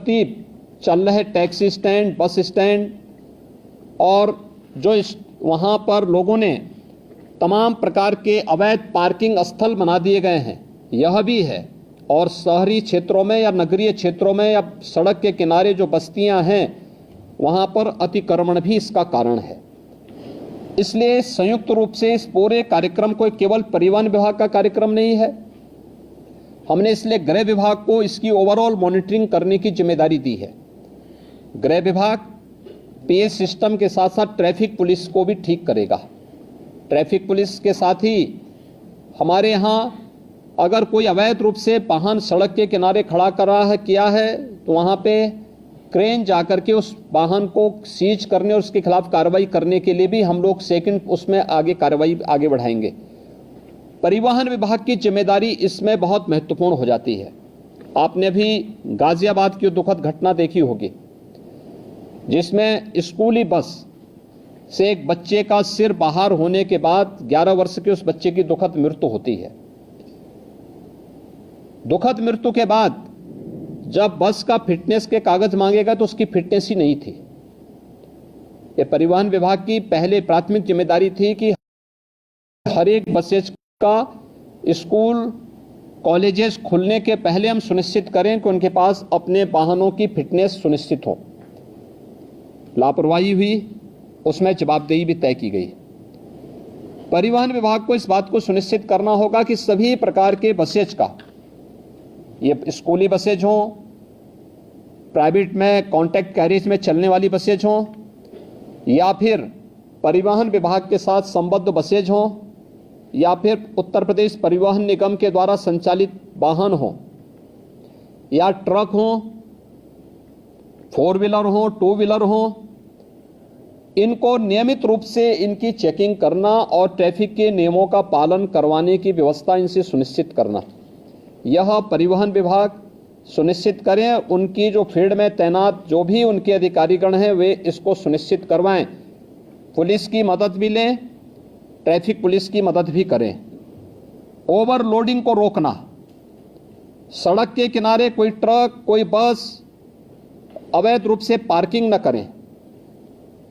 तरतीब चल रहे टैक्सी स्टैंड, बस स्टैंड और जो वहाँ पर लोगों ने तमाम प्रकार के अवैध पार्किंग स्थल बना दिए गए हैं, यह भी है। और शहरी क्षेत्रों में या नगरीय क्षेत्रों में या सड़क के किनारे जो बस्तियां हैं वहाँ पर अतिक्रमण भी इसका कारण है। इसलिए संयुक्त रूप से इस पूरे कार्यक्रम को केवल परिवहन विभाग का कार्यक्रम नहीं है, हमने इसलिए गृह विभाग को इसकी ओवरऑल मॉनिटरिंग करने की जिम्मेदारी दी है। गृह विभाग पीएस सिस्टम के साथ साथ ट्रैफिक पुलिस को भी ठीक करेगा। ट्रैफिक पुलिस के साथ ही हमारे यहाँ अगर कोई अवैध रूप से वाहन सड़क के किनारे खड़ा कर रहा है किया है तो वहाँ पे क्रेन जाकर के उस वाहन को सीज करने और उसके खिलाफ कार्रवाई करने के लिए भी हम लोग सेकंड उसमें आगे कार्रवाई आगे बढ़ाएंगे। परिवहन विभाग की जिम्मेदारी इसमें बहुत महत्वपूर्ण हो जाती है। आपने भी गाजियाबाद की दुखद घटना देखी होगी जिसमें स्कूली बस से एक बच्चे का सिर बाहर होने के बाद 11 वर्ष के उस बच्चे की दुखद मृत्यु होती है। दुखद मृत्यु के बाद जब बस का फिटनेस के कागज मांगेगा तो उसकी फिटनेस ही नहीं थी। ये परिवहन विभाग की पहले प्राथमिक जिम्मेदारी थी कि हर एक बसेज का स्कूल कॉलेजेस खुलने के पहले हम सुनिश्चित करें कि उनके पास अपने वाहनों की फिटनेस सुनिश्चित हो। लापरवाही हुई, उसमें जवाबदेही भी तय की गई। परिवहन विभाग को इस बात को सुनिश्चित करना होगा कि सभी प्रकार के बसेज का, ये स्कूली बसेज हों, प्राइवेट में कॉन्ट्रैक्ट कैरिज में चलने वाली बसेज हों या फिर परिवहन विभाग के साथ संबद्ध बसेज हों या फिर उत्तर प्रदेश परिवहन निगम के द्वारा संचालित वाहन हों या ट्रक हों, 4 व्हीलर हों, 2 व्हीलर हों, इनको नियमित रूप से इनकी चेकिंग करना और ट्रैफिक के नियमों का पालन करवाने की व्यवस्था इनसे सुनिश्चित करना, यह परिवहन विभाग सुनिश्चित करें। उनकी जो फील्ड में तैनात जो भी उनके अधिकारीगण हैं वे इसको सुनिश्चित करवाएं। पुलिस की मदद भी लें, ट्रैफिक पुलिस की मदद भी करें। ओवरलोडिंग को रोकना, सड़क के किनारे कोई ट्रक कोई बस अवैध रूप से पार्किंग न करें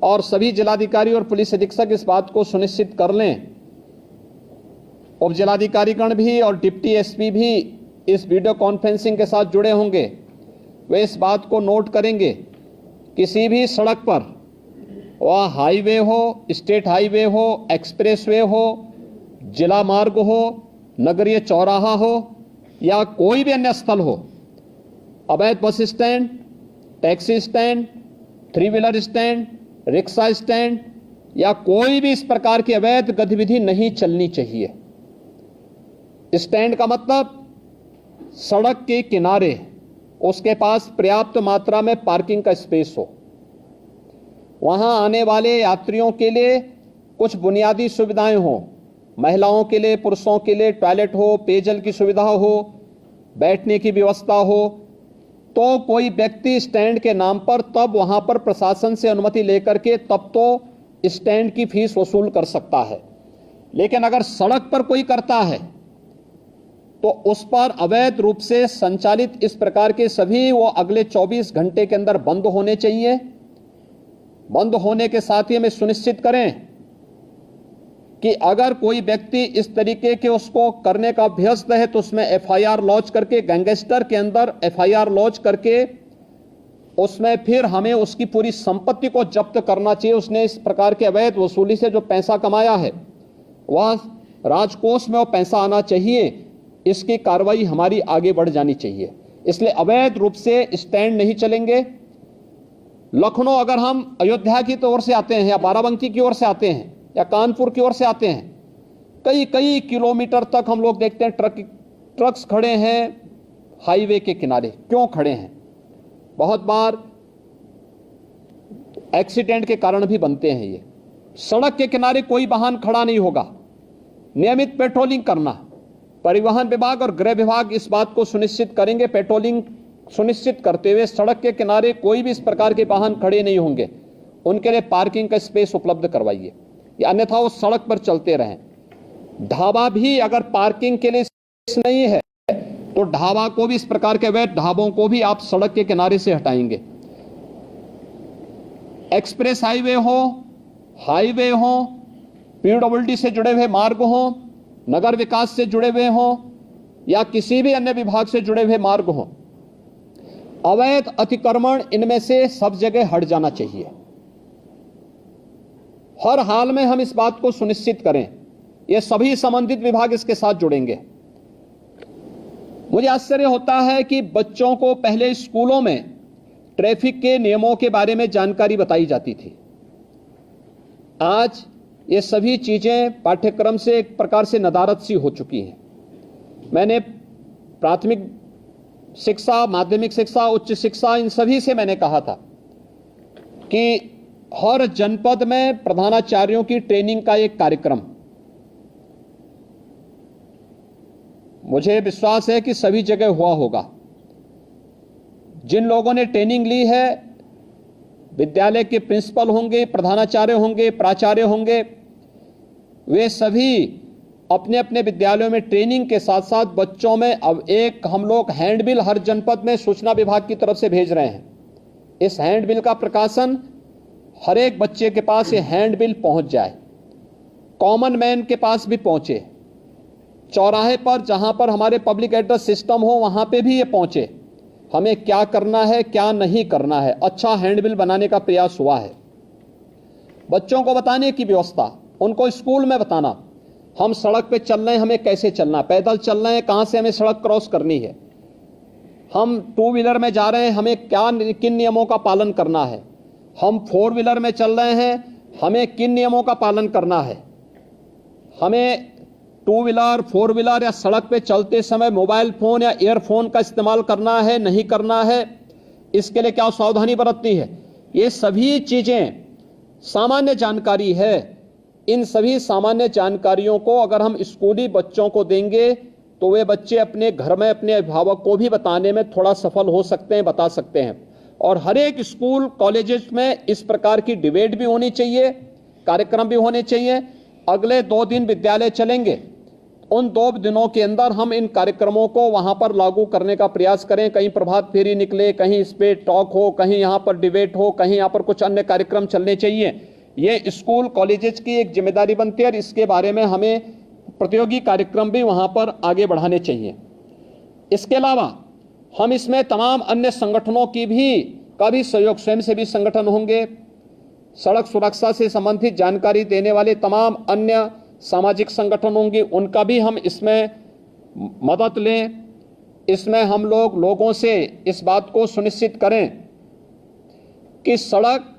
और सभी जिलाधिकारी और पुलिस अधीक्षक इस बात को सुनिश्चित कर लें। उप जिलाधिकारीगण भी और डिप्टी एसपी भी इस वीडियो कॉन्फ्रेंसिंग के साथ जुड़े होंगे, वे इस बात को नोट करेंगे किसी भी सड़क पर, वह हाईवे हो, स्टेट हाईवे हो, एक्सप्रेसवे हो, जिला मार्ग हो, नगरीय चौराहा हो या कोई भी अन्य स्थल हो, अवैध bus stand, taxi stand, 3 wheeler stand, rickshaw stand या कोई भी इस प्रकार की अवैध गतिविधि नहीं चलनी चाहिए। स्टैंड का मतलब सड़क के किनारे उसके पास पर्याप्त मात्रा में पार्किंग का स्पेस हो, वहां आने वाले यात्रियों के लिए कुछ बुनियादी सुविधाएं हो, महिलाओं के लिए, पुरुषों के लिए टॉयलेट हो, पेयजल की सुविधा हो, बैठने की व्यवस्था हो, तो कोई व्यक्ति स्टैंड के नाम पर तब वहां पर प्रशासन से अनुमति लेकर के तब तो स्टैंड की फीस वसूल कर सकता है। लेकिन अगर सड़क पर कोई करता है तो उस पर अवैध रूप से संचालित इस प्रकार के सभी वो अगले 24 घंटे के अंदर बंद होने चाहिए। बंद होने के साथ ही हमें सुनिश्चित करें कि अगर कोई व्यक्ति इस तरीके के उसको करने का अभ्यस्त है तो उसमें एफआईआर लॉन्च करके, गैंगस्टर के अंदर एफआईआर लॉन्च करके उसमें फिर हमें उसकी पूरी संपत्ति को जब्त करना चाहिए। उसने इस प्रकार के अवैध वसूली से जो पैसा कमाया है वह राजकोष में वो पैसा आना चाहिए, इसकी कार्रवाई हमारी आगे बढ़ जानी चाहिए। इसलिए अवैध रूप से स्टैंड नहीं चलेंगे। लखनऊ अगर हम अयोध्या की ओर से आते हैं या बाराबंकी की ओर से आते हैं या कानपुर की ओर से आते हैं, कई कई किलोमीटर तक हम लोग देखते हैं ट्रक्स खड़े हैं हाईवे के किनारे। क्यों खड़े हैं? बहुत बार एक्सीडेंट के कारण भी बनते हैं। ये सड़क के किनारे कोई वाहन खड़ा नहीं होगा। नियमित पेट्रोलिंग करना, परिवहन विभाग और गृह विभाग इस बात को सुनिश्चित करेंगे, पेट्रोलिंग सुनिश्चित करते हुए सड़क के किनारे कोई भी इस प्रकार के वाहन खड़े नहीं होंगे, उनके लिए पार्किंग का स्पेस उपलब्ध करवाइए, या अन्यथा वो सड़क पर चलते रहें। ढाबा भी अगर पार्किंग के लिए नहीं है तो ढाबा को भी, इस प्रकार के अवैध ढाबों को भी आप सड़क के किनारे से हटाएंगे। एक्सप्रेस हाईवे हो, पीडब्ल्यूडी से जुड़े हुए मार्ग हो, नगर विकास से जुड़े हुए हो या किसी भी अन्य विभाग से जुड़े हुए मार्ग हो, अवैध अतिक्रमण इनमें से सब जगह हट जाना चाहिए। हर हाल में हम इस बात को सुनिश्चित करें, ये सभी संबंधित विभाग इसके साथ जुड़ेंगे। मुझे आश्चर्य होता है कि बच्चों को पहले स्कूलों में ट्रैफिक के नियमों के बारे में जानकारी बताई जाती थी। आज ये सभी चीजें पाठ्यक्रम से एक प्रकार से नदारद सी हो चुकी हैं। मैंने प्राथमिक शिक्षा, माध्यमिक शिक्षा, उच्च शिक्षा, इन सभी से मैंने कहा था कि हर जनपद में प्रधानाचार्यों की ट्रेनिंग का एक कार्यक्रम, मुझे विश्वास है कि सभी जगह हुआ होगा। जिन लोगों ने ट्रेनिंग ली है, विद्यालय के प्रिंसिपल होंगे, प्रधानाचार्य होंगे, प्राचार्य होंगे, वे सभी अपने अपने विद्यालयों में ट्रेनिंग के साथ साथ बच्चों में अब एक हम लोग हैंडबिल हर जनपद में सूचना विभाग की तरफ से भेज रहे हैं। इस हैंडबिल का प्रकाशन हर एक बच्चे के पास ये हैंडबिल पहुंच जाए, कॉमन मैन के पास भी पहुंचे, चौराहे पर जहां पर हमारे पब्लिक एड्रेस सिस्टम हो वहां पे भी ये पहुंचे, हमें क्या करना है क्या नहीं करना है। अच्छा हैंडबिल बनाने का प्रयास हुआ है। बच्चों को बताने की व्यवस्था, उनको स्कूल में बताना, हम सड़क पे चल रहे हैं, हमें कैसे चलना, पैदल चल रहे हैं, कहां से हमें सड़क क्रॉस करनी है, हम टू व्हीलर में जा रहे हैं, हमें किन नियमों का पालन करना है, हम फोर व्हीलर में चल रहे हैं, हमें किन नियमों का पालन करना है, हमें टू व्हीलर, फोर व्हीलर या सड़क पे चलते समय मोबाइल फोन या ईयरफोन का इस्तेमाल करना है नहीं करना है, इसके लिए क्या सावधानी बरतनी है। ये सभी चीजें सामान्य जानकारी है। इन सभी सामान्य जानकारियों को अगर हम स्कूली बच्चों को देंगे तो वे बच्चे अपने घर में अपने अभिभावक को भी बताने में थोड़ा सफल हो सकते हैं, बता सकते हैं। और हर एक स्कूल कॉलेजेस में इस प्रकार की डिबेट भी होनी चाहिए, कार्यक्रम भी होने चाहिए। अगले 2 दिन विद्यालय चलेंगे, उन 2 दिनों के अंदर हम इन कार्यक्रमों को वहां पर लागू करने का प्रयास करें। कहीं प्रभात फेरी निकले, कहीं इस पे टॉक हो, कहीं यहाँ पर डिबेट हो, कहीं यहाँ पर कुछ अन्य कार्यक्रम चलने चाहिए। ये स्कूल कॉलेजेस की एक जिम्मेदारी बनती है और इसके बारे में हमें प्रतियोगी कार्यक्रम भी वहां पर आगे बढ़ाने चाहिए। इसके अलावा हम इसमें तमाम अन्य संगठनों की भी सहयोग, स्वयंसेवी संगठन होंगे, सड़क सुरक्षा से संबंधित जानकारी देने वाले तमाम अन्य सामाजिक संगठन होंगे, उनका भी हम इसमें मदद लें। इसमें हम लोगों से इस बात को सुनिश्चित करें कि सड़क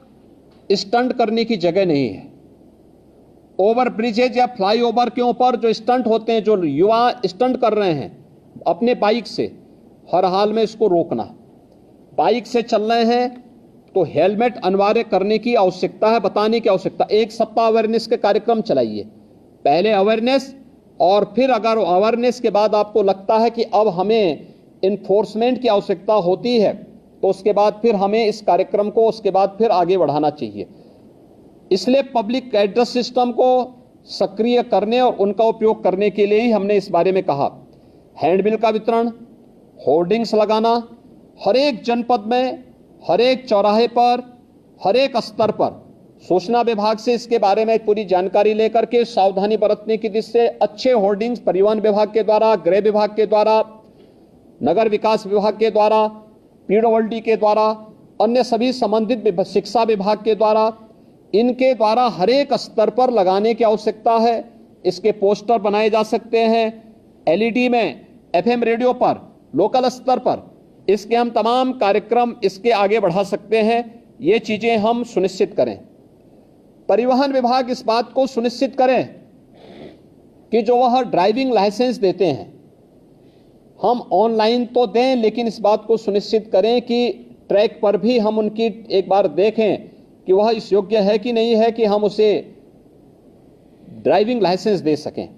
स्टंट करने की जगह नहीं है। ओवर ब्रिजेज या फ्लाईओवर के ऊपर जो स्टंट होते हैं, जो युवा स्टंट कर रहे हैं अपने बाइक से, हर हाल में इसको रोकना। बाइक से चल रहे हैं तो हेलमेट अनिवार्य करने की आवश्यकता है, बताने की आवश्यकता। 1 सप्ताह अवेयरनेस के कार्यक्रम चलाइए, पहले अवेयरनेस और फिर अगर अवेयरनेस के बाद आपको लगता है कि अब हमें इन्फोर्समेंट की आवश्यकता होती है तो उसके बाद फिर हमें इस कार्यक्रम को उसके बाद फिर आगे बढ़ाना चाहिए। इसलिए पब्लिक एड्रेस सिस्टम को सक्रिय करने और उनका उपयोग करने के लिए ही हमने इस बारे में कहा। हैंडबिल का वितरण, होर्डिंग्स लगाना, हर एक जनपद में, हर एक चौराहे पर, हर एक स्तर पर सूचना विभाग से इसके बारे में पूरी जानकारी लेकर के सावधानी बरतने की दृष्टि से अच्छे होर्डिंग्स परिवहन विभाग के द्वारा, गृह विभाग के द्वारा, नगर विकास विभाग के द्वारा, पीडब्ल्यूडी के द्वारा, अन्य सभी संबंधित शिक्षा विभाग के द्वारा, इनके द्वारा हर एक स्तर पर लगाने की आवश्यकता है। इसके पोस्टर बनाए जा सकते हैं, एलईडी में, एफएम रेडियो पर, लोकल स्तर पर इसके हम तमाम कार्यक्रम इसके आगे बढ़ा सकते हैं। ये चीजें हम सुनिश्चित करें। परिवहन विभाग इस बात को सुनिश्चित करें कि जो वह ड्राइविंग लाइसेंस देते हैं हम ऑनलाइन तो दें, लेकिन इस बात को सुनिश्चित करें कि ट्रैक पर भी हम उनकी एक बार देखें कि वह इस योग्य है कि नहीं है कि हम उसे ड्राइविंग लाइसेंस दे सकें।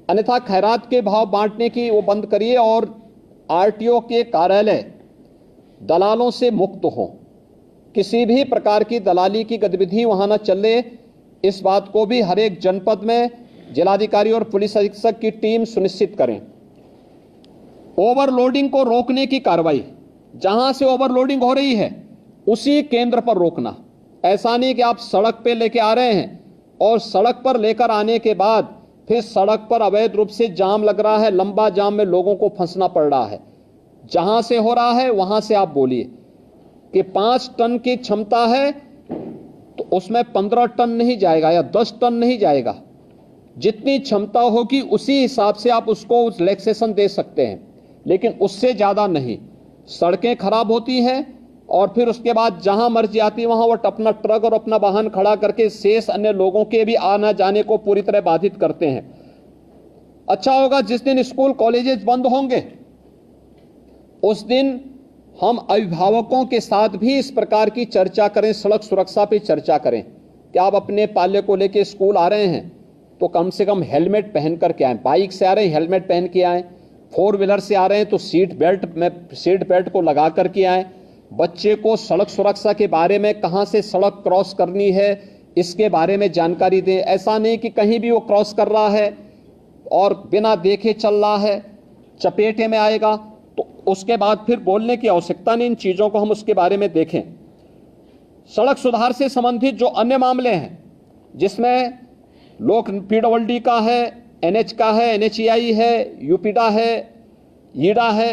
अन्यथा खैरात के भाव बांटने की वो बंद करिए और आरटीओ के कार्यालय दलालों से मुक्त हो, किसी भी प्रकार की दलाली की गतिविधि वहां न चले। इस बात को भी हर एक जनपद में जिलाधिकारी और पुलिस अधीक्षक की टीम सुनिश्चित करें। ओवरलोडिंग को रोकने की कार्रवाई, जहां से ओवरलोडिंग हो रही है उसी केंद्र पर रोकना। ऐसा नहीं कि आप सड़क पे लेके आ रहे हैं और सड़क पर लेकर आने के बाद फिर सड़क पर अवैध रूप से जाम लग रहा है, लंबा जाम में लोगों को फंसना पड़ रहा है। जहां से हो रहा है वहां से आप बोलिए कि 5 टन की क्षमता है तो उसमें 15 टन नहीं जाएगा या 10 टन नहीं जाएगा। जितनी क्षमता होगी उसी हिसाब से आप उसको रिलैक्सेशन दे सकते हैं, लेकिन उससे ज्यादा नहीं। सड़कें खराब होती हैं और फिर उसके बाद जहां मर्जी आती है वहां वो अपना ट्रक और अपना वाहन खड़ा करके शेष अन्य लोगों के भी आना जाने को पूरी तरह बाधित करते हैं। अच्छा होगा जिस दिन स्कूल कॉलेजेस बंद होंगे उस दिन हम अभिभावकों के साथ भी इस प्रकार की चर्चा करें, सड़क सुरक्षा पे चर्चा करें कि आप अपने पाले को लेके स्कूल आ रहे हैं तो कम से कम हेलमेट पहन करके आए। बाइक से आ रहे हैं हेलमेट पहन के आए, 4 व्हीलर से आ रहे हैं तो सीट बेल्ट को लगा करके आए। बच्चे को सड़क सुरक्षा के बारे में, कहां से सड़क क्रॉस करनी है इसके बारे में जानकारी दें। ऐसा नहीं कि कहीं भी वो क्रॉस कर रहा है और बिना देखे चल रहा है, चपेटे में आएगा तो उसके बाद फिर बोलने की आवश्यकता नहीं। इन चीजों को हम उसके बारे में देखें। सड़क सुधार से संबंधित जो अन्य मामले हैं जिसमें लोक पीडब्ल्यूडी का है, एनएच का है, एनएचईआई है, यूपीडा है, ईडा है,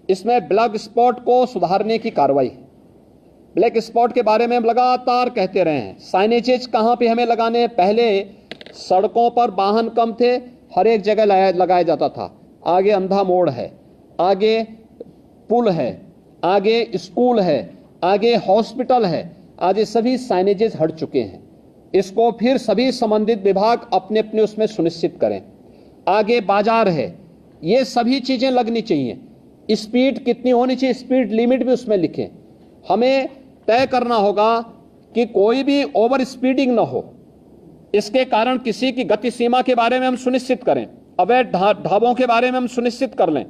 इसमें ब्लैक स्पॉट को सुधारने की कार्रवाई। ब्लैक स्पॉट के बारे में हम लगातार कहते रहे हैं। साइनेजेज कहां पे हमें लगाने हैं? पहले सड़कों पर वाहन कम थे, हर एक जगह लगाया जाता था। आगे अंधा मोड़ है, आगे पुल है, आगे स्कूल है, आगे हॉस्पिटल है, आज ये सभी साइनेजेस हट चुके हैं। इसको फिर सभी संबंधित विभाग अपने अपने उसमें सुनिश्चित करें। आगे बाजार है, ये सभी चीजें लगनी चाहिए। स्पीड कितनी होनी चाहिए, स्पीड लिमिट भी उसमें लिखें। हमें तय करना होगा कि कोई भी ओवर स्पीडिंग ना हो, इसके कारण किसी की गति सीमा के बारे में हम सुनिश्चित करें, अवैध ढाबों के बारे में हम सुनिश्चित कर लें।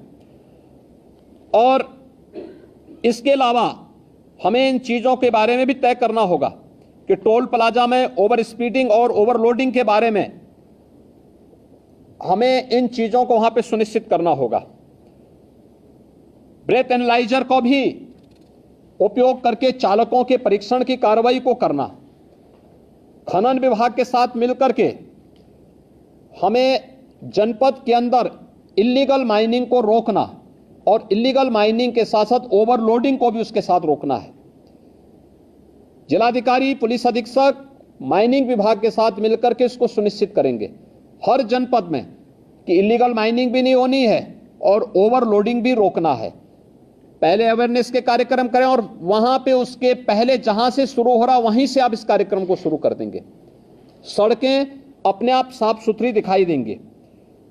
और इसके अलावा हमें इन चीजों के बारे में भी तय करना होगा कि टोल प्लाजा में ओवर स्पीडिंग और ओवरलोडिंग के बारे में हमें इन चीजों को वहां पे सुनिश्चित करना होगा। ब्रेथ एनालाइजर को भी उपयोग करके चालकों के परीक्षण की कार्रवाई को करना। खनन विभाग के साथ मिलकर के हमें जनपद के अंदर इल्लीगल माइनिंग को रोकना और इल्लीगल माइनिंग के साथ साथ ओवरलोडिंग को भी उसके साथ रोकना है। जिलाधिकारी, पुलिस अधीक्षक माइनिंग विभाग के साथ मिलकर के इसको सुनिश्चित करेंगे हर जनपद में कि इल्लीगल माइनिंग भी नहीं होनी है और ओवरलोडिंग भी रोकना है। पहले अवेयरनेस के कार्यक्रम करें और वहां पे उसके पहले जहां से शुरू हो रहा वहीं से आप इस कार्यक्रम को शुरू कर देंगे। सड़कें अपने आप साफ सुथरी दिखाई देंगी।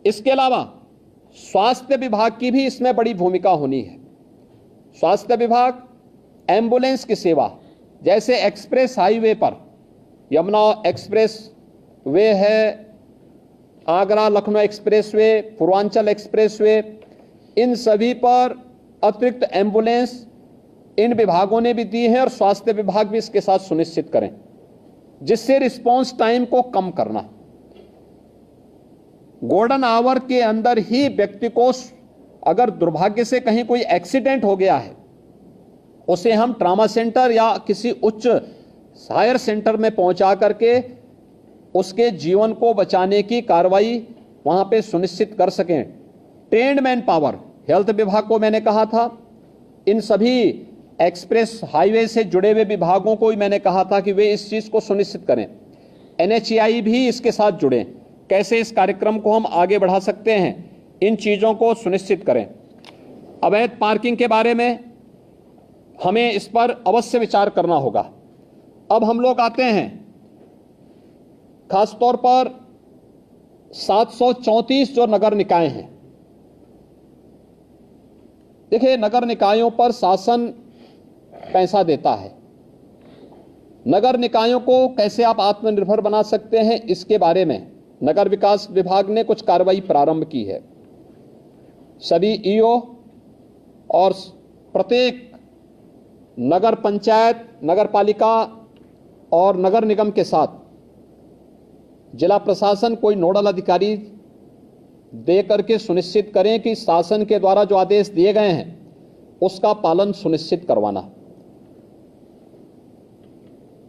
इसके अलावा स्वास्थ्य विभाग की भी इसमें बड़ी भूमिका होनी है। स्वास्थ्य विभाग एम्बुलेंस की सेवा, जैसे एक्सप्रेस हाईवे पर यमुना एक्सप्रेस वे है, Agra Lucknow expressway, Purvanchal expressway, इन सभी पर अतिरिक्त एम्बुलेंस इन विभागों ने भी दी है और स्वास्थ्य विभाग भी इसके साथ सुनिश्चित करें, जिससे रिस्पांस टाइम को कम करना। गोल्डन आवर के अंदर ही व्यक्ति को अगर दुर्भाग्य से कहीं कोई एक्सीडेंट हो गया है, उसे हम ट्रामा सेंटर या किसी उच्च हायर सेंटर में पहुंचा करके उसके जीवन को बचाने की कार्रवाई वहां पे सुनिश्चित कर सकें। ट्रेन्ड मैन पावर, हेल्थ विभाग को मैंने कहा था, इन सभी एक्सप्रेस हाईवे से जुड़े हुए विभागों को ही मैंने कहा था कि वे इस चीज को सुनिश्चित करें। एनएचईआई भी इसके साथ जुड़े, कैसे इस कार्यक्रम को हम आगे बढ़ा सकते हैं, इन चीजों को सुनिश्चित करें। अवैध पार्किंग के बारे में हमें इस पर अवश्य विचार करना होगा। अब हम लोग आते हैं खासतौर पर 734 जो नगर निकाय हैं। देखिए, नगर निकायों पर शासन पैसा देता है। नगर निकायों को कैसे आप आत्मनिर्भर बना सकते हैं, इसके बारे में नगर विकास विभाग ने कुछ कार्रवाई प्रारंभ की है। सभी ईओ और प्रत्येक नगर पंचायत, नगर पालिका और नगर निगम के साथ जिला प्रशासन कोई नोडल अधिकारी दे करके सुनिश्चित करें कि शासन के द्वारा जो आदेश दिए गए हैं उसका पालन सुनिश्चित करवाना,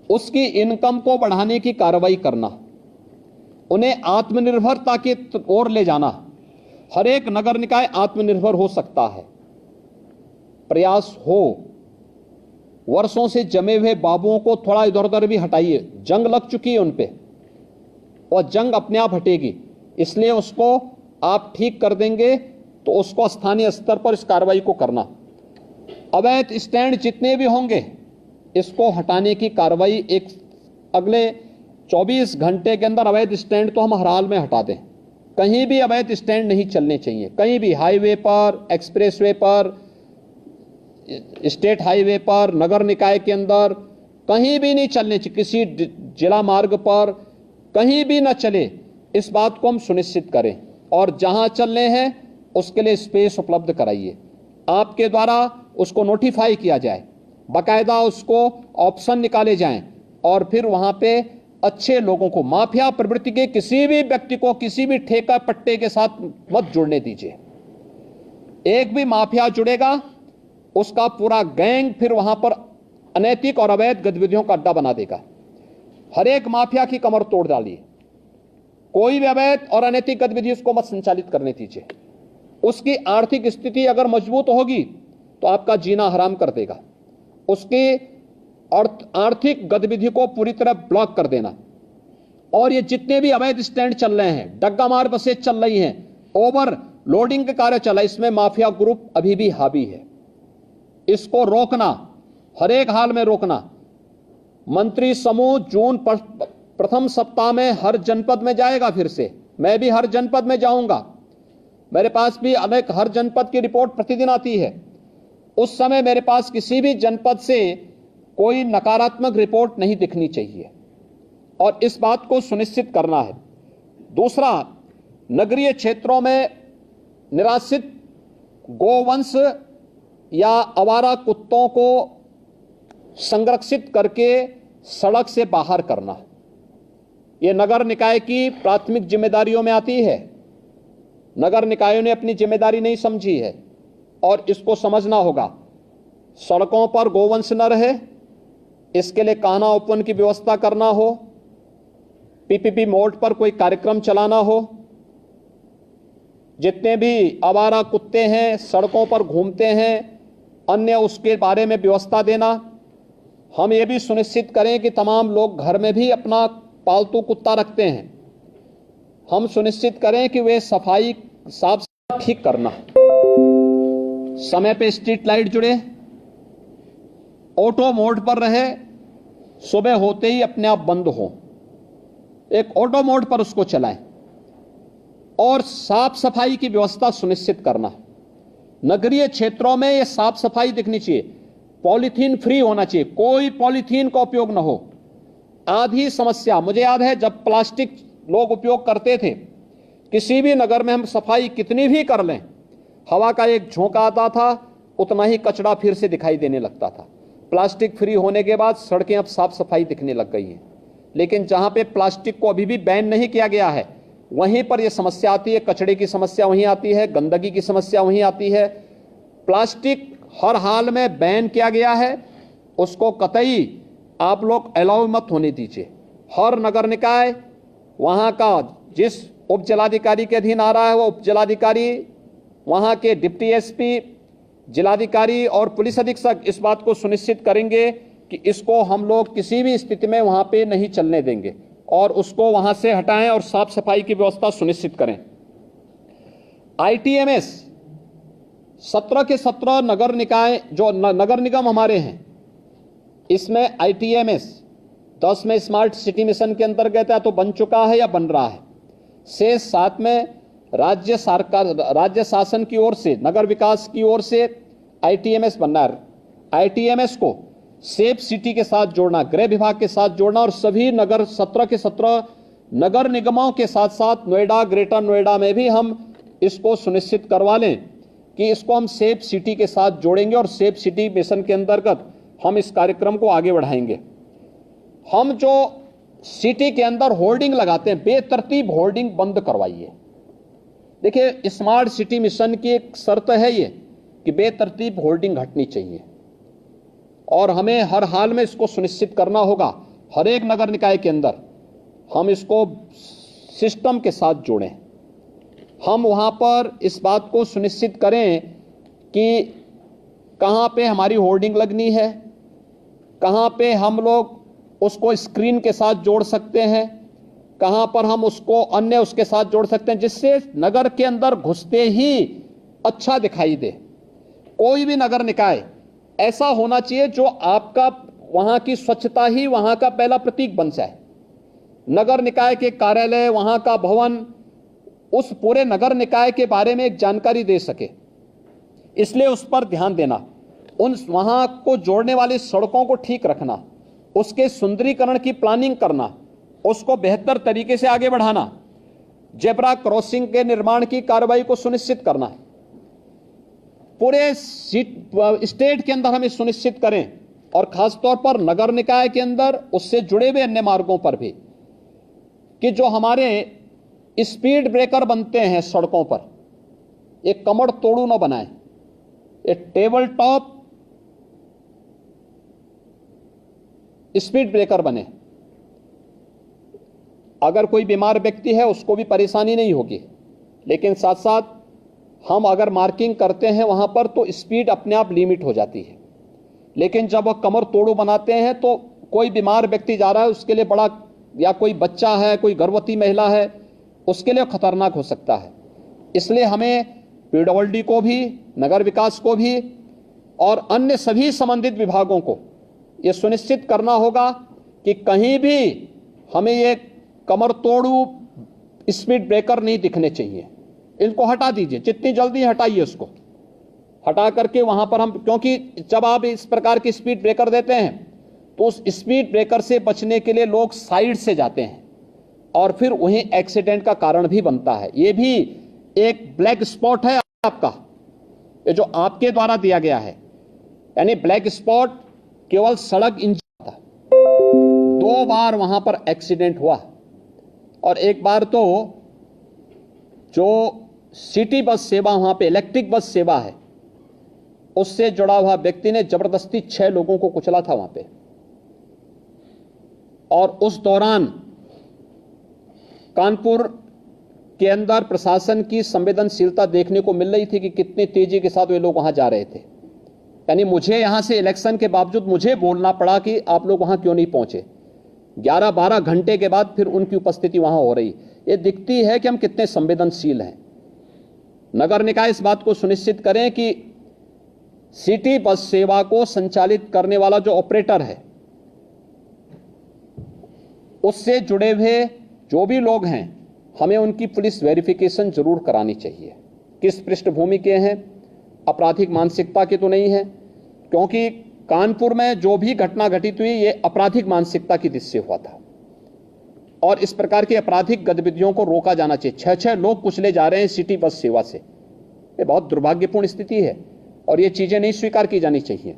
उसकी इनकम को बढ़ाने की कार्रवाई करना, उन्हें आत्मनिर्भरता की ओर ले जाना। हर एक नगर निकाय आत्मनिर्भर हो सकता है, प्रयास हो। वर्षों से जमे हुए बाबुओं को थोड़ा इधर उधर भी हटाइए, जंग लग चुकी है उन पे और जंग अपने आप हटेगी, इसलिए उसको आप ठीक कर देंगे तो उसको स्थानीय स्तर पर इस कार्रवाई को करना। अवैध स्टैंड जितने भी होंगे इसको हटाने की कार्रवाई एक अगले 24 घंटे के अंदर अवैध स्टैंड तो हम हर हाल में हटा दें। कहीं भी अवैध स्टैंड नहीं चलने चाहिए, कहीं भी, हाईवे पर, एक्सप्रेसवे पर, स्टेट हाईवे पर, नगर निकाय के अंदर कहीं भी नहीं चलने चाहिए, किसी जिला मार्ग पर कहीं भी ना चले। इस बात को हम सुनिश्चित करें और जहां चलने हैं उसके लिए स्पेस उपलब्ध कराइए। आपके द्वारा उसको नोटिफाई किया जाए, बाकायदा उसको ऑप्शन निकाले जाएं और फिर वहां पे अच्छे लोगों को, माफिया प्रवृत्ति के किसी भी व्यक्ति को किसी भी ठेका पट्टे के साथ मत जुड़ने दीजिए। एक भी माफिया जुड़ेगा उसका पूरा गैंग फिर वहां पर अनैतिक और अवैध गतिविधियों का अड्डा बना देगा। हर एक माफिया की कमर तोड़ डालिए, कोई भी अवैध और अनैतिक गतिविधि उसको मत संचालित करने दीजिए। उसकी आर्थिक स्थिति अगर मजबूत होगी तो आपका जीना हराम कर देगा। उसकी आर्थिक गतिविधि को पूरी तरह ब्लॉक कर देना। और ये जितने भी अवैध स्टैंड चल रहे हैं, डग्गा मार बसें चल रही हैं, ओवर लोडिंग के कार्य चल रहा है, इसमें माफिया ग्रुप अभी भी हावी है। इसको रोकना, हर एक हाल में रोकना। मंत्री समूह जून प्रथम सप्ताह में हर जनपद में जाएगा। फिर से मैं भी हर जनपद में जाऊंगा, मेरे पास भी अनेक हर जनपद की रिपोर्ट प्रतिदिन आती है। उस समय मेरे पास किसी भी जनपद से कोई नकारात्मक रिपोर्ट नहीं दिखनी चाहिए और इस बात को सुनिश्चित करना है। दूसरा, नगरीय क्षेत्रों में निराश्रित गोवंश या आवारा कुत्तों को संरक्षित करके सड़क से बाहर करना, यह नगर निकाय की प्राथमिक जिम्मेदारियों में आती है। नगर निकायों ने अपनी जिम्मेदारी नहीं समझी है और इसको समझना होगा। सड़कों पर गोवंश न रहे, इसके लिए कान्हा ओपन की व्यवस्था करना हो, पीपीपी मोड पर कोई कार्यक्रम चलाना हो। जितने भी आवारा कुत्ते हैं, सड़कों पर घूमते हैं, अन्य उसके बारे में व्यवस्था देना। हम ये भी सुनिश्चित करें कि तमाम लोग घर में भी अपना पालतू कुत्ता रखते हैं, हम सुनिश्चित करें कि वे सफाई साफ ठीक करना। समय पे स्ट्रीट लाइट जुड़े, ऑटो मोड पर रहे, सुबह होते ही अपने आप बंद हो, एक ऑटो मोड पर उसको चलाएं और साफ सफाई की व्यवस्था सुनिश्चित करना। नगरीय क्षेत्रों में यह साफ सफाई दिखनी चाहिए, पॉलीथीन फ्री होना चाहिए, कोई पॉलीथीन का उपयोग न हो। आधी समस्या मुझे याद है, जब प्लास्टिक लोग उपयोग करते थे, किसी भी नगर में हम सफाई कितनी भी कर लें, हवा का एक झोंका आता था, उतना ही कचरा फिर से दिखाई देने लगता था। प्लास्टिक फ्री होने के बाद सड़कें अब साफ सफाई दिखने लग गई हैं, लेकिन जहां पे प्लास्टिक को अभी भी बैन नहीं किया गया है वहीं पर यह समस्या आती है, कचरे की समस्या वहीं आती है, गंदगी की समस्या वहीं आती है। प्लास्टिक हर हाल में बैन किया गया है, उसको कतई आप लोग अलाउ मत होने दीजिए। हर नगर निकाय वहां का जिस उप जिलाधिकारी के अधीन आ रहा है, वो उप जिलाधिकारी, वहां के डिप्टी एसपी, जिलाधिकारी और पुलिस अधीक्षक इस बात को सुनिश्चित करेंगे कि इसको हम लोग किसी भी स्थिति में वहां पे नहीं चलने देंगे और उसको वहां से हटाएं और साफ सफाई की व्यवस्था सुनिश्चित करें। आईटीएमएस 17 के 17 नगर निकाय जो नगर निगम हमारे हैं, इसमें आईटीएमएस 10 में स्मार्ट सिटी मिशन के अंतर्गत है तो बन चुका है या बन रहा है। शेष 7 में राज्य सरकार, राज्य शासन की ओर से, नगर विकास की ओर से आईटीएमएस बनना है। आईटीएमएस को सेफ सिटी के साथ जोड़ना, गृह विभाग के साथ जोड़ना और सभी नगर 17 के 17 नगर निगमों के साथ साथ नोएडा, ग्रेटर नोएडा में भी हम इसको सुनिश्चित करवा लें कि इसको हम सेफ सिटी के साथ जोड़ेंगे और सेफ सिटी मिशन के अंतर्गत हम इस कार्यक्रम को आगे बढ़ाएंगे। हम जो सिटी के अंदर होर्डिंग लगाते हैं, बेतरतीब होर्डिंग बंद करवाइए। देखिए, स्मार्ट सिटी मिशन की एक शर्त है ये कि बेतरतीब होर्डिंग हटनी चाहिए और हमें हर हाल में इसको सुनिश्चित करना होगा। हर एक नगर निकाय के अंदर हम इसको सिस्टम के साथ जोड़ें। हम वहां पर इस बात को सुनिश्चित करें कि कहां पे हमारी होर्डिंग लगनी है, कहां पे हम लोग उसको स्क्रीन के साथ जोड़ सकते हैं, कहां पर हम उसको अन्य उसके साथ जोड़ सकते हैं, जिससे नगर के अंदर घुसते ही अच्छा दिखाई दे। कोई भी नगर निकाय ऐसा होना चाहिए जो आपका वहां की स्वच्छता ही वहां का पहला प्रतीक बन जाए। नगर निकाय के कार्यालय, वहां का भवन उस पूरे नगर निकाय के बारे में एक जानकारी दे सके, इसलिए उस पर ध्यान देना, उन वहां को जोड़ने वाली सड़कों को ठीक रखना, उसके सुंदरीकरण की प्लानिंग करना, उसको बेहतर तरीके से आगे बढ़ाना, जेब्रा क्रॉसिंग के निर्माण की कार्रवाई को सुनिश्चित करना। पूरे स्टेट के अंदर हमें सुनिश्चित करें और खासतौर पर नगर निकाय के अंदर उससे जुड़े हुए अन्य मार्गों पर भी कि जो हमारे स्पीड ब्रेकर बनते हैं सड़कों पर, एक कमर तोड़ू न बनाए, एक टेबल टॉप स्पीड ब्रेकर बने। अगर कोई बीमार व्यक्ति है उसको भी परेशानी नहीं होगी, लेकिन साथ साथ हम अगर मार्किंग करते हैं वहां पर तो स्पीड अपने आप लिमिट हो जाती है। लेकिन जब वह कमर तोड़ू बनाते हैं तो कोई बीमार व्यक्ति जा रहा है उसके लिए बड़ा, या कोई बच्चा है, कोई गर्भवती महिला है, उसके लिए खतरनाक हो सकता है। इसलिए हमें पीडब्ल्यूडी को भी, नगर विकास को भी और अन्य सभी संबंधित विभागों को यह सुनिश्चित करना होगा कि कहीं भी हमें ये कमर तोड़ू स्पीड ब्रेकर नहीं दिखने चाहिए। इनको हटा दीजिए, जितनी जल्दी हटाइए उसको, हटा करके वहां पर हम, क्योंकि जब आप इस प्रकार की स्पीड ब्रेकर देते हैं तो उस स्पीड ब्रेकर से बचने के लिए लोग साइड से जाते हैं और फिर वहीं एक्सीडेंट का कारण भी बनता है। ये भी एक ब्लैक स्पॉट है आपका, ये जो आपके द्वारा दिया गया है, यानी ब्लैक स्पॉट केवल सड़क इंजन था। 2 बार वहां पर एक्सीडेंट हुआ और एक बार तो जो सिटी बस सेवा, वहां पे इलेक्ट्रिक बस सेवा है, उससे जुड़ा हुआ व्यक्ति ने जबरदस्ती 6 लोगों को कुचला था वहां पे। और उस दौरान कानपुर के अंदर प्रशासन की संवेदनशीलता देखने को मिल रही थी कि कितनी तेजी के साथ वे लोग वहां जा रहे थे। यानी मुझे यहां से इलेक्शन के बावजूद मुझे बोलना पड़ा कि आप लोग वहां क्यों नहीं पहुंचे। 11-12 घंटे के बाद फिर उनकी उपस्थिति वहां हो रही। ये दिखती है कि हम कितने संवेदनशील हैं। नगर निकाय इस बात को सुनिश्चित करें कि सिटी बस सेवा को संचालित करने वाला जो ऑपरेटर है, उससे जुड़े हुए जो भी लोग हैं, हमें उनकी पुलिस वेरिफिकेशन जरूर करानी चाहिए। किस पृष्ठभूमि के हैं, आपराधिक मानसिकता के तो नहीं है, क्योंकि कानपुर में जो भी घटना घटित हुई ये आपराधिक मानसिकता की दृष्टि से हुआ था और इस प्रकार की आपराधिक गतिविधियों को रोका जाना चाहिए। 6-6 लोग कुचले जा रहे हैं सिटी बस सेवा से, ये बहुत दुर्भाग्यपूर्ण स्थिति है और ये चीजें नहीं स्वीकार की जानी चाहिए।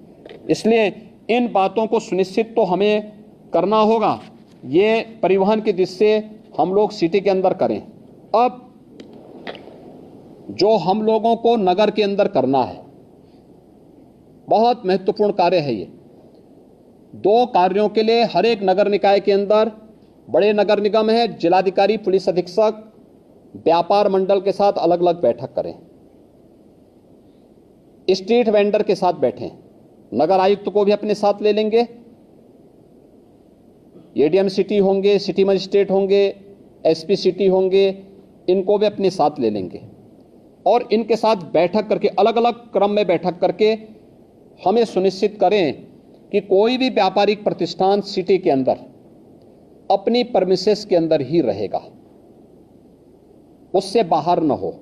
इसलिए इन बातों को सुनिश्चित तो हमें करना होगा, ये परिवहन की दृष्टि से हम लोग सिटी के अंदर करें। अब जो हम लोगों को नगर के अंदर करना है, बहुत महत्वपूर्ण कार्य है ये। 2 कार्यों के लिए हर एक नगर निकाय के अंदर, बड़े नगर निगम है, जिलाधिकारी, पुलिस अधीक्षक, व्यापार मंडल के साथ अलग अलग बैठक करें, स्ट्रीट वेंडर के साथ बैठें, नगर आयुक्त को भी अपने साथ ले लेंगे, एडीएम सिटी होंगे, सिटी मजिस्ट्रेट होंगे, एसपी सिटी होंगे, इनको भी अपने साथ ले लेंगे और इनके साथ बैठक करके, अलग अलग क्रम में बैठक करके हमें सुनिश्चित करें कि कोई भी व्यापारिक प्रतिष्ठान सिटी के अंदर अपनी परमिसेस के अंदर ही रहेगा, उससे बाहर न हो।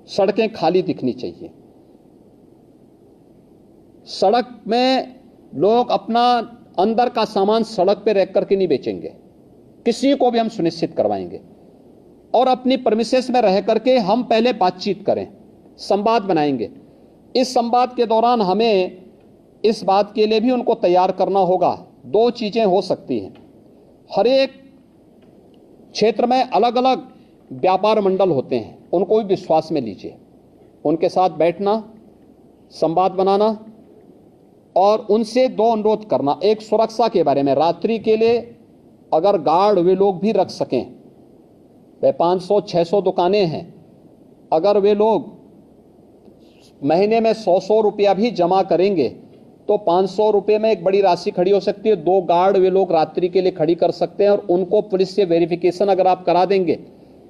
सड़कें खाली दिखनी चाहिए। सड़क में लोग अपना अंदर का सामान सड़क पे रख करके नहीं बेचेंगे, किसी को भी हम सुनिश्चित करवाएंगे और अपनी परमिसेस में रह करके हम पहले बातचीत करें, संवाद बनाएंगे। इस संवाद के दौरान हमें इस बात के लिए भी उनको तैयार करना होगा। 2 चीजें हो सकती हैं, हर एक क्षेत्र में अलग अलग व्यापार मंडल होते हैं, उनको भी विश्वास में लीजिए, उनके साथ बैठना, संवाद बनाना और उनसे दो अनुरोध करना। एक, सुरक्षा के बारे में, रात्रि के लिए अगर गार्ड वे लोग भी रख सकें, वे 500-600 दुकानें हैं, अगर वे लोग महीने में 100-100 रुपया भी जमा करेंगे तो 500 रुपये में एक बड़ी राशि खड़ी हो सकती है। 2 गार्ड वे लोग रात्रि के लिए खड़ी कर सकते हैं और उनको पुलिस से वेरिफिकेशन अगर आप करा देंगे,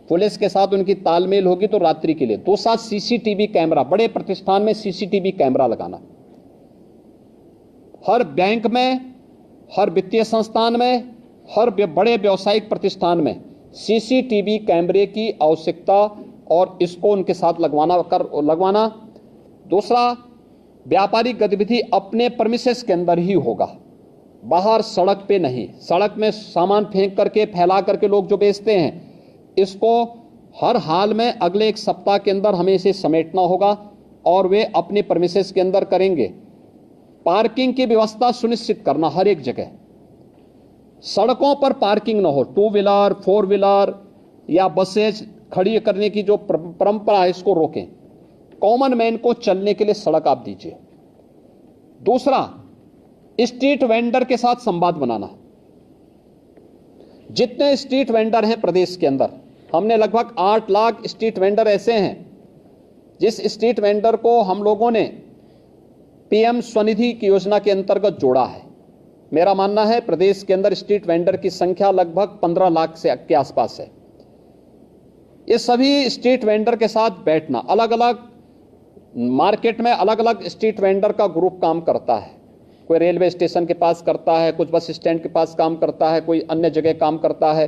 पुलिस के साथ उनकी तालमेल होगी तो रात्रि के लिए। दूसरा, सीसीटीवी कैमरा, बड़े प्रतिष्ठान में सीसीटीवी कैमरा लगाना, हर बैंक में, हर वित्तीय संस्थान में, हर बड़े व्यावसायिक प्रतिष्ठान में सीसीटीवी कैमरे की आवश्यकता और इसको उनके साथ लगवाना। दूसरा, व्यापारिक गतिविधि अपने प्रेमिसेस के अंदर ही होगा, बाहर सड़क पे नहीं। सड़क में सामान फेंक करके, फैला करके लोग जो बेचते हैं, इसको हर हाल में अगले 1 सप्ताह के अंदर हमें इसे समेटना होगा और वे अपने प्रेमिसेस के अंदर करेंगे। पार्किंग की व्यवस्था सुनिश्चित करना हर एक जगह, सड़कों पर पार्किंग न हो, 2 व्हीलर 4 व्हीलर या बसेज खड़ी करने की जो परंपरा है इसको रोकें। कॉमन मैन को चलने के लिए सड़क आप दीजिए। दूसरा, स्ट्रीट वेंडर के साथ संवाद बनाना। जितने स्ट्रीट वेंडर हैं प्रदेश के अंदर, हमने लगभग 8 लाख स्ट्रीट वेंडर ऐसे हैं जिस स्ट्रीट वेंडर को हम लोगों ने पीएम स्वनिधि की योजना के अंतर्गत जोड़ा है। मेरा मानना है प्रदेश के अंदर स्ट्रीट वेंडर की संख्या लगभग 15 लाख से के आसपास है। ये सभी स्ट्रीट वेंडर के साथ बैठना, अलग अलग मार्केट में अलग अलग स्ट्रीट वेंडर का ग्रुप काम करता है। कोई रेलवे स्टेशन के पास करता है, कुछ बस स्टैंड के पास काम करता है, कोई अन्य जगह काम करता है।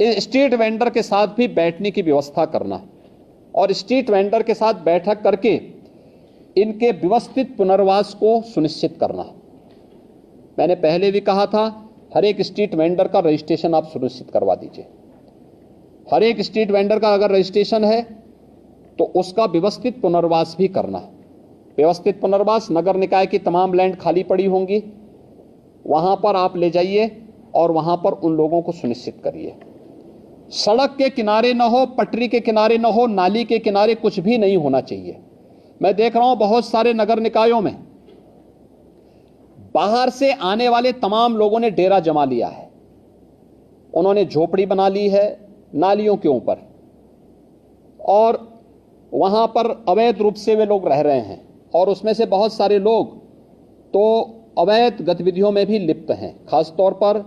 स्ट्रीट वेंडर के साथ भी बैठने की व्यवस्था करना और स्ट्रीट वेंडर के साथ बैठक करके इनके व्यवस्थित पुनर्वास को सुनिश्चित करना। मैंने पहले भी कहा था, हर एक स्ट्रीट वेंडर का रजिस्ट्रेशन आप सुनिश्चित करवा दीजिए। हर एक स्ट्रीट वेंडर का अगर रजिस्ट्रेशन है तो उसका व्यवस्थित पुनर्वास भी करना। व्यवस्थित पुनर्वास, नगर निकाय की तमाम लैंड खाली पड़ी होंगी, वहां पर आप ले जाइए और वहां पर उन लोगों को सुनिश्चित करिए। सड़क के किनारे न हो, पटरी के किनारे न हो, नाली के किनारे कुछ भी नहीं होना चाहिए। मैं देख रहा हूं बहुत सारे नगर निकायों में बाहर से आने वाले तमाम लोगों ने डेरा जमा लिया है, उन्होंने झोपड़ी बना ली है नालियों के ऊपर और वहां पर अवैध रूप से वे लोग रह रहे हैं और उसमें से बहुत सारे लोग तो अवैध गतिविधियों में भी लिप्त हैं। खासतौर पर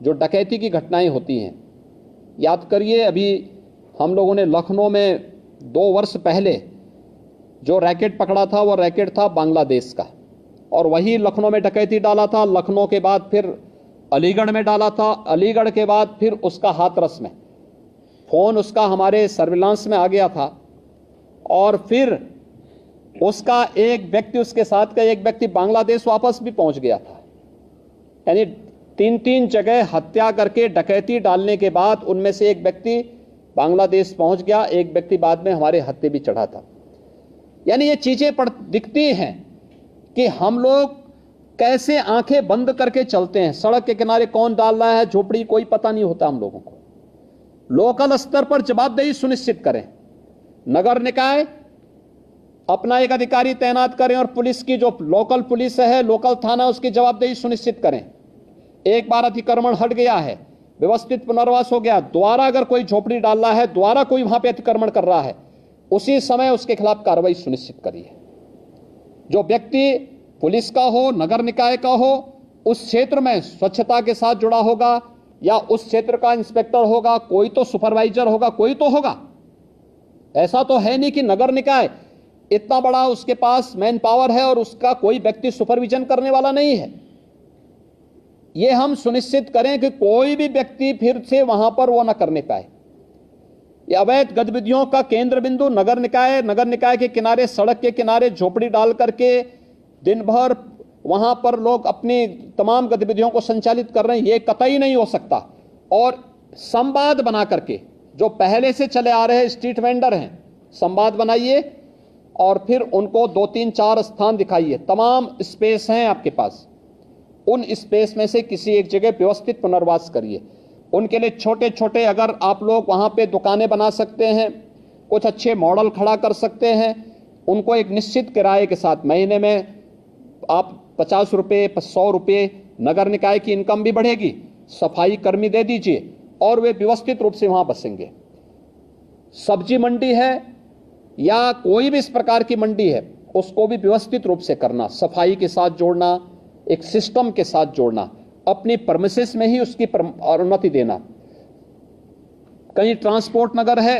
जो डकैती की घटनाएं होती हैं, याद करिए अभी हम लोगों ने लखनऊ में 2 वर्ष पहले जो रैकेट पकड़ा था वो रैकेट था बांग्लादेश का और वही लखनऊ में डकैती डाला था। लखनऊ के बाद फिर अलीगढ़ में डाला था, अलीगढ़ के बाद फिर उसका हाथरस में, फोन उसका हमारे सर्विलांस में आ गया था और फिर उसका एक व्यक्ति, उसके साथ का एक व्यक्ति बांग्लादेश वापस भी पहुंच गया था। यानी 3 जगह हत्या करके डकैती डालने के बाद उनमें से एक व्यक्ति बांग्लादेश पहुंच गया, एक व्यक्ति बाद में हमारे हत्थे भी चढ़ा था। यानी ये चीजें दिखती हैं कि हम लोग कैसे आंखें बंद करके चलते हैं। सड़क के किनारे कौन डाल रहा है झोपड़ी, कोई पता नहीं होता हम लोगों को। लोकल स्तर पर जवाबदेही सुनिश्चित करें, नगर निकाय अपना एक अधिकारी तैनात करें और पुलिस की जो लोकल पुलिस है, लोकल थाना, उसकी जवाबदेही सुनिश्चित करें। एक बार अतिक्रमण हट गया है, व्यवस्थित पुनर्वास हो गया, दोबारा अगर कोई झोपड़ी डाल रहा है, दोबारा कोई वहां पे अतिक्रमण कर रहा है, उसी समय उसके खिलाफ कार्रवाई सुनिश्चित करिए। जो व्यक्ति पुलिस का हो, नगर निकाय का हो, उस क्षेत्र में स्वच्छता के साथ जुड़ा होगा या उस क्षेत्र का इंस्पेक्टर होगा, कोई तो सुपरवाइजर होगा, कोई तो होगा। ऐसा तो है नहीं कि नगर निकाय इतना बड़ा उसके पास मैन पावर है और उसका कोई व्यक्ति सुपरविजन करने वाला नहीं है। यह हम सुनिश्चित करें कि कोई भी व्यक्ति फिर से वहां पर वो न करने पाए। ये अवैध गतिविधियों का केंद्र बिंदु नगर निकाय के किनारे, सड़क के किनारे झोपड़ी डाल करके दिन भर वहां पर लोग अपनी तमाम गतिविधियों को संचालित कर रहे हैं, ये कतई नहीं हो सकता। और संवाद बना करके, जो पहले से चले आ रहे स्ट्रीट वेंडर हैं, संवाद बनाइए और फिर उनको 2-3-4 स्थान दिखाइए। तमाम स्पेस हैं आपके पास, उन स्पेस में से किसी एक जगह व्यवस्थित पुनर्वास करिए। उनके लिए छोटे छोटे अगर आप लोग वहां पे दुकानें बना सकते हैं, कुछ अच्छे मॉडल खड़ा कर सकते हैं, उनको एक निश्चित किराए के साथ महीने में आप 50 रुपये 100 रुपये, नगर निकाय की इनकम भी बढ़ेगी, सफाई कर्मी दे दीजिए और वे व्यवस्थित रूप से वहां बसेंगे। सब्जी मंडी है या कोई भी इस प्रकार की मंडी है, उसको भी व्यवस्थित रूप से करना, सफाई के साथ जोड़ना, एक सिस्टम के साथ जोड़ना, अपनी परमिसेस में ही उसकी अनुमति देना। कहीं ट्रांसपोर्ट नगर है,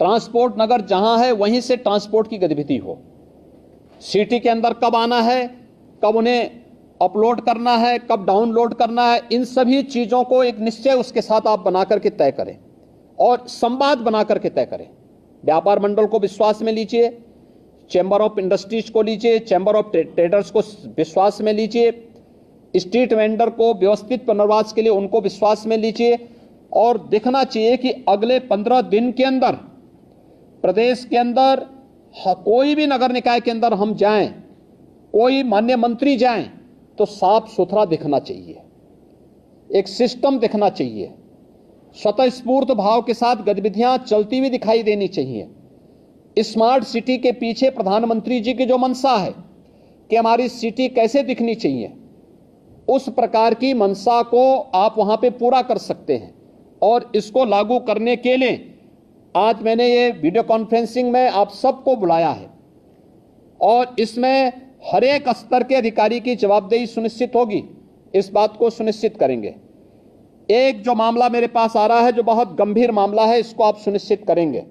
ट्रांसपोर्ट नगर जहां है वहीं से ट्रांसपोर्ट की गतिविधि हो। सिटी के अंदर कब आना है, कब उन्हें अपलोड करना है, कब डाउनलोड करना है, इन सभी चीजों को एक निश्चय उसके साथ आप बना करके तय करें और संवाद बना करके तय करें। व्यापार मंडल को विश्वास में लीजिए, चैम्बर ऑफ इंडस्ट्रीज को लीजिए, चैम्बर ऑफ ट्रेडर्स को विश्वास में लीजिए, स्ट्रीट वेंडर को व्यवस्थित पुनर्वास के लिए उनको विश्वास में लीजिए और देखना चाहिए कि अगले 15 दिन के अंदर प्रदेश के अंदर कोई भी नगर निकाय के अंदर हम जाएं, कोई माननीय मंत्री जाएं तो साफ सुथरा दिखना चाहिए, एक सिस्टम दिखना चाहिए, स्वतःस्फूर्त भाव के साथ गतिविधियां चलती हुई दिखाई देनी चाहिए। स्मार्ट सिटी के पीछे प्रधानमंत्री जी की जो मंशा है कि हमारी सिटी कैसे दिखनी चाहिए, उस प्रकार की मंशा को आप वहां पे पूरा कर सकते हैं। और इसको लागू करने के लिए आज मैंने ये वीडियो कॉन्फ्रेंसिंग में आप सबको बुलाया है और इसमें हर एक स्तर के अधिकारी की जवाबदेही सुनिश्चित होगी, इस बात को सुनिश्चित करेंगे। एक जो मामला मेरे पास आ रहा है जो बहुत गंभीर मामला है, इसको आप सुनिश्चित करेंगे।